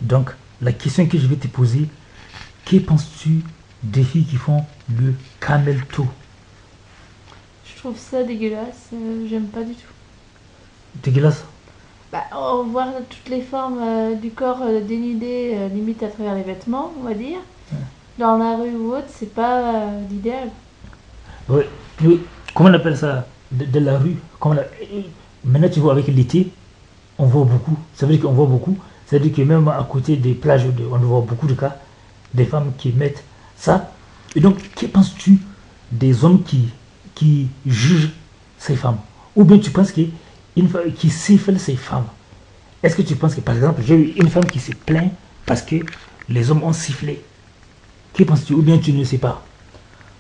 Donc, la question que je vais te poser, que penses-tu des filles qui font le camel toe? Je trouve ça dégueulasse, j'aime pas du tout. Dégueulasse. Bah, voir toutes les formes du corps dénudées, limite à travers les vêtements, on va dire, dans la rue ou autre, c'est pas l'idéal. Oui, oui. Comment on appelle ça? De la rue. Maintenant, tu vois, avec l'été, on voit beaucoup. Ça veut dire qu'on voit beaucoup. Ça veut dire que même à côté des plages, on voit beaucoup de cas, des femmes qui mettent ça. Et donc, que penses-tu des hommes qui jugent ces femmes? Ou bien tu penses qu'une femme qui siffle ces femmes? Est-ce que tu penses que, par exemple, j'ai eu une femme qui s'est plainte parce que les hommes ont sifflé? Que penses-tu? Ou bien tu ne sais pas?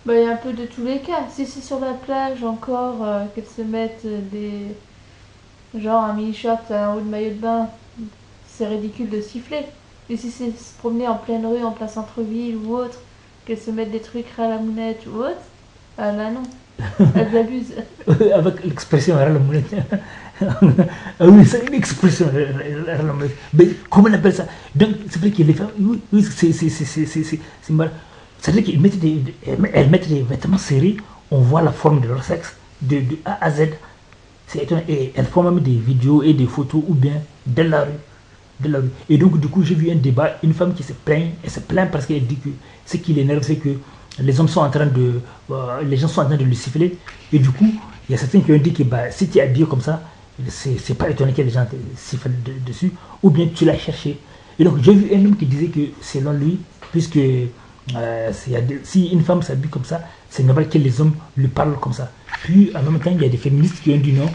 Bah, il y a un peu de tous les cas. Si c'est sur la plage encore, qu'elles se mettent des. Genre un mini-short, un haut de maillot de bain, c'est ridicule de siffler. Et si c'est se promener en pleine rue, en plein centre-ville ou autre, qu'elles se mettent des trucs à la mounette ou autre, ah là non, elles abusent. Avec l'expression la monnaie. Ah oui, c'est une expression la monnaie. Mais comment on appelle ça? Donc, c'est vrai que les femmes, oui, oui c'est mal. C'est-à-dire elles mettent des vêtements serrés, on voit la forme de leur sexe, de A à Z. C'est étonnant. Et elles font même des vidéos et des photos, ou bien de la rue. De la rue. Et donc, du coup, j'ai vu un débat, une femme qui se plaint, elle se plaint parce qu'elle dit que ce qui l'énerve, c'est que les hommes sont en train de. Les gens sont en train de le siffler. Et du coup, il y a certains qui ont dit que bah, si tu es habillé comme ça, c'est pas étonnant que les gens te sifflent dessus, ou bien tu l'as cherché. Et donc, j'ai vu un homme qui disait que selon lui, puisque si une femme s'habille comme ça, c'est normal que les hommes lui parlent comme ça. Puis, en même temps, il y a des féministes qui ont dit non,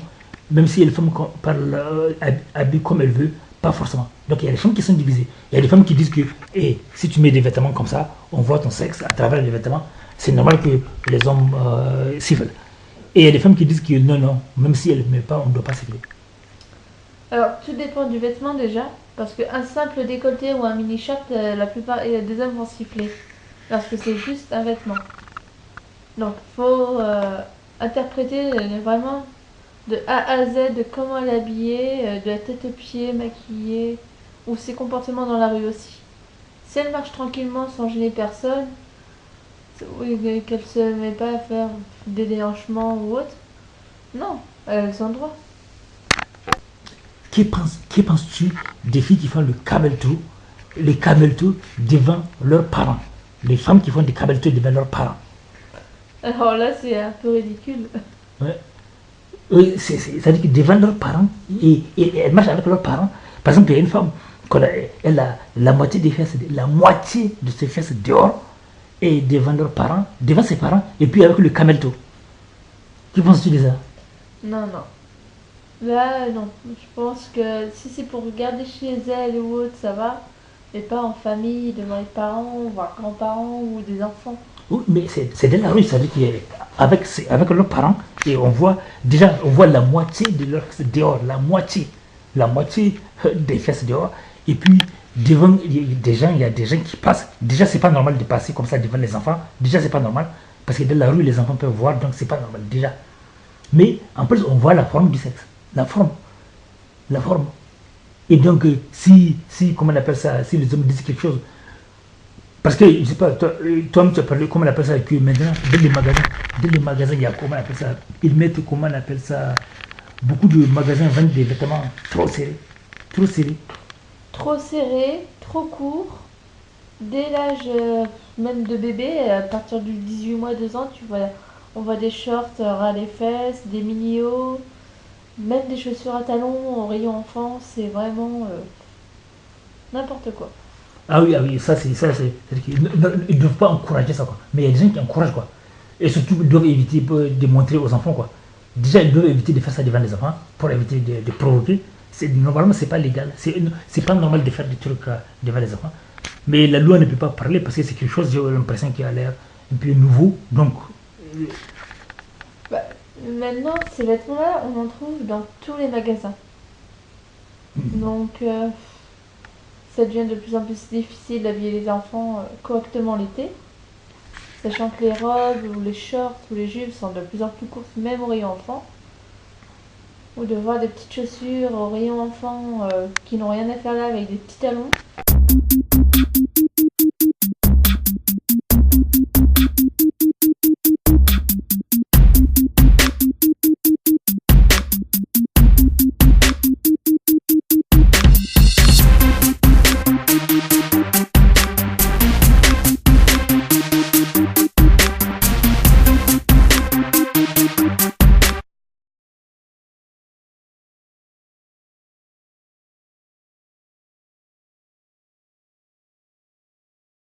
même si les femmes parlent, habillent comme elles veulent, pas forcément. Donc, il y a des femmes qui sont divisées. Il y a des femmes qui disent que hey, si tu mets des vêtements comme ça, on voit ton sexe à travers les vêtements, c'est normal que les hommes sifflent. Et il y a des femmes qui disent que non, non, même si elles ne mettent pas, on ne doit pas siffler. Alors, tout dépend du vêtement déjà, parce qu'un simple décolleté ou un mini-short, la plupart des hommes vont siffler, lorsque c'est juste un vêtement. Donc, faut interpréter vraiment de A à Z de comment elle est habillée, de la tête aux pieds, maquillée, ou ses comportements dans la rue aussi. Si elle marche tranquillement sans gêner personne, oui, qu'elle se met pas à faire des déhanchements ou autre, non, elle a son droit. Que penses-tu des filles qui font le camel toe, les camel toe devant leurs parents? Les femmes qui font des camel toe devant leurs parents. Alors là, c'est un peu ridicule. Ouais. Oui, c'est-à-dire que devant leurs parents, et elles marchent avec leurs parents. Par exemple, il y a une femme, elle a la moitié des fesses, la moitié de ses fesses dehors, et devant leurs parents, devant ses parents, et puis avec le camel toe. Que penses-tu de ça? Non, non. Là, non. Je pense que si c'est pour regarder chez elle ou autre, ça va. Mais pas en famille, devant les parents, voire grands-parents ou des enfants. Oui, mais c'est de la rue, ça veut dire avec leurs parents, et on voit, déjà, on voit la moitié de leurs fesses dehors, la moitié des fesses dehors, et puis devant il y a des gens qui passent, déjà c'est pas normal de passer comme ça devant les enfants, déjà c'est pas normal, parce que de la rue les enfants peuvent voir, donc c'est pas normal déjà. Mais en plus on voit la forme du sexe, la forme, la forme. Et donc si comment on appelle ça, si les hommes disent quelque chose, parce que, je sais pas, toi tu as parlé, comment on appelle ça, que maintenant, dans les magasins, il y a, comment on appelle ça, ils mettent, comment on appelle ça, beaucoup de magasins vendent des vêtements trop serrés, trop serrés. Trop serré, trop court. Dès l'âge même de bébé, à partir du 18 mois, 2 ans, on voit des shorts ras les fesses, des mini-hauts, même des chaussures à talons au rayon enfant, c'est vraiment n'importe quoi. Ah oui, ils ne doivent pas encourager ça, quoi. Mais il y a des gens qui encouragent, quoi. Et surtout, ils doivent éviter de montrer aux enfants, quoi. Déjà, ils doivent éviter de faire ça devant les enfants pour éviter de provoquer. Normalement, c'est pas légal. C'est pas normal de faire des trucs devant les enfants. Mais la loi ne peut pas parler parce que c'est quelque chose, j'ai l'impression, qui a l'air un peu nouveau. Donc, Bah, maintenant, ces vêtements-là, on en trouve dans tous les magasins. Donc, ça devient de plus en plus difficile d'habiller les enfants correctement l'été. Sachant que les robes ou les shorts ou les jupes sont de plus en plus courtes, même au rayon enfant. Ou de voir des petites chaussures au rayon enfant qui n'ont rien à faire là avec des petits talons.